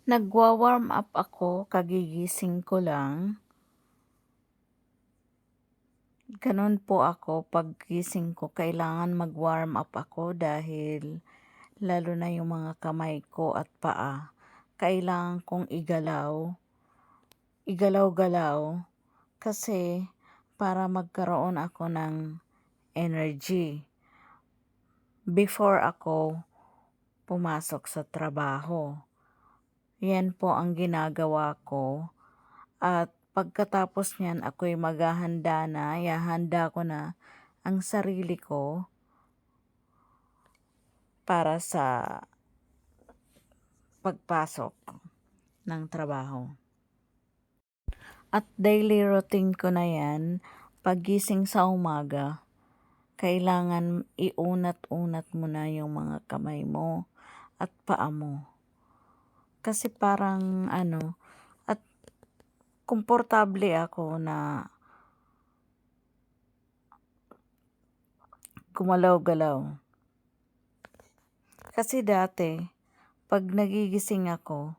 Nagwa-warm up ako, kagigising ko lang. Gano'n po ako, paggising ko kailangan mag-warm up ako dahil lalo na yung mga kamay ko at paa, kailangan kong igalaw-galaw kasi para magkaroon ako ng energy before ako pumasok sa trabaho. Yan po ang ginagawa ko. At pagkatapos niyan ako'y maghahanda na, ihahanda ko na ang sarili ko para sa pagpasok ng trabaho. At daily routine ko na yan, paggising sa umaga, kailangan iunat-unat mo na yung mga kamay mo at paa mo. Kasi parang at komportable ako na gumalaw-galaw. Kasi dati, pag nagigising ako,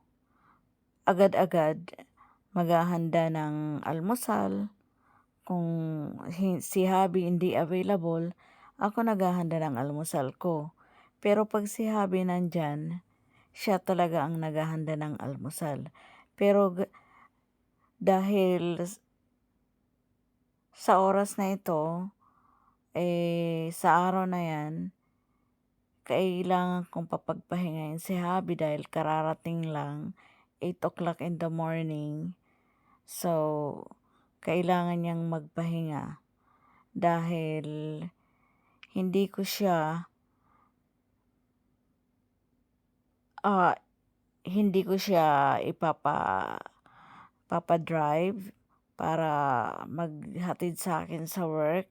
agad-agad maghahanda ng almusal. Kung si hubby hindi available, ako naghahanda ng almusal ko. Pero pag si hubby nandyan, siya talaga ang naghahanda ng almusal. Pero dahil sa oras na ito, sa araw na yan, kailangan kong papagpahingayin si hubby dahil kararating lang 8 o'clock in the morning. So, kailangan niyang magpahinga dahil hindi ko siya papadrive para maghatid sa akin sa work.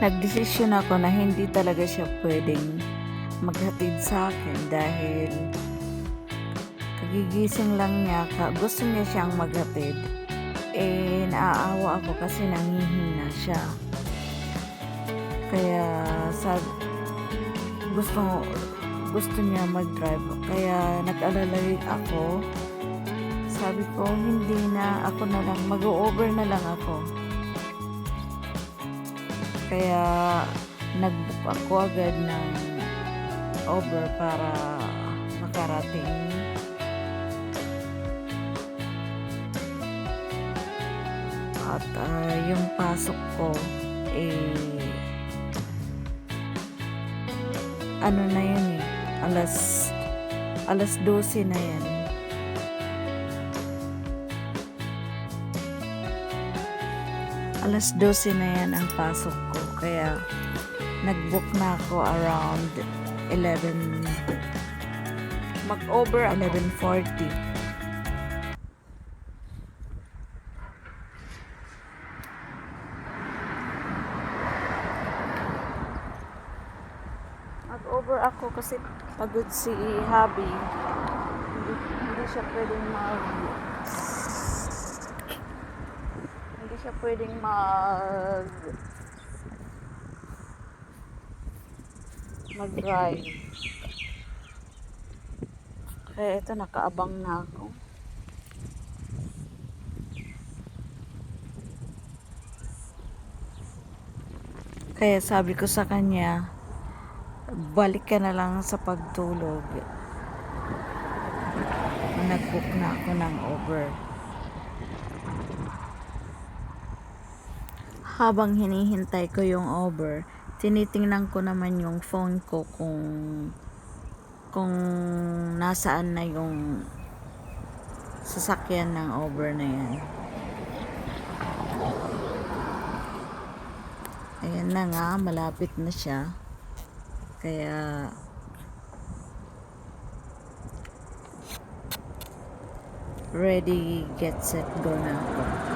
Nagdesisyon ako na hindi talaga siya pwedeng maghatid sa akin dahil kagigising lang niya, gusto niya siyang maghatid. Naaawa ako kasi nanghihina siya. Kaya gusto niya mag-drive. Kaya nag-alala ako. Sabi ko, hindi na, ako na lang, mag-o-over na lang ako. Kaya nag-book ako agad ng Uber para makarating. At yung pasok ko na yun alas 12 na yan. Alas 12 na yan ang pasok ko. Kaya nag-book na ako around 11. Mag-over 11:40. Mag-over ako kasi pagod si hubby. Hindi siya pwedeng mag-drive. Kaya ito, nakaabang na ako. Kaya sabi ko sa kanya, balik ka na lang sa pagtulog. Nag-book na ako ng Uber. Habang hinihintay ko yung Uber, tinitingnan ko naman yung phone ko kung nasaan na yung sasakyan ng Uber na yan. Ayan na nga, malapit na siya. Kaya ready, get set, go na ako.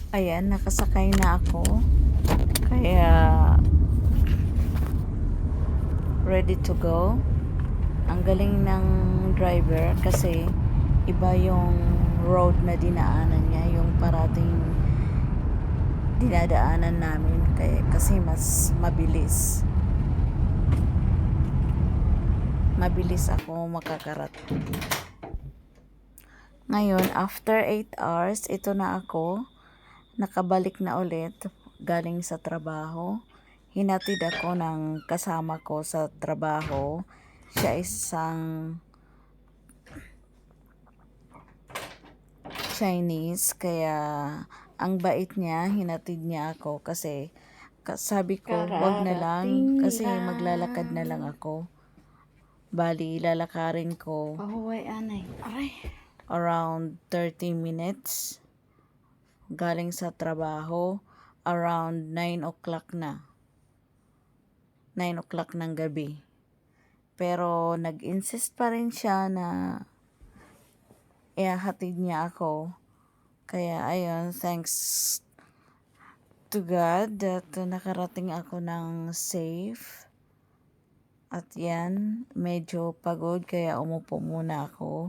Ayan, nakasakay na ako. Kaya ready to go. Ang galing ng driver kasi iba yung road na dinaanan niya, yung parating dinadaanan namin kasi mas mabilis. Mabilis ako makakarating. Ngayon, after 8 hours, ito na ako. Nakabalik na ulit galing sa trabaho. Hinatid ako ng kasama ko sa trabaho. Siya isang Chinese, kaya ang bait niya, hinatid niya ako kasi sabi ko, wag na lang kasi maglalakad na lang ako. Bali, lalakarin ko Pahuway anay. Aray. around 30 minutes. Galing sa trabaho, around 9 o'clock na. 9 o'clock ng gabi. Pero nag-insist pa rin siya na ihahatid niya ako. Kaya ayun, thanks to God that nakarating ako ng safe. At yan, medyo pagod kaya umupo muna ako.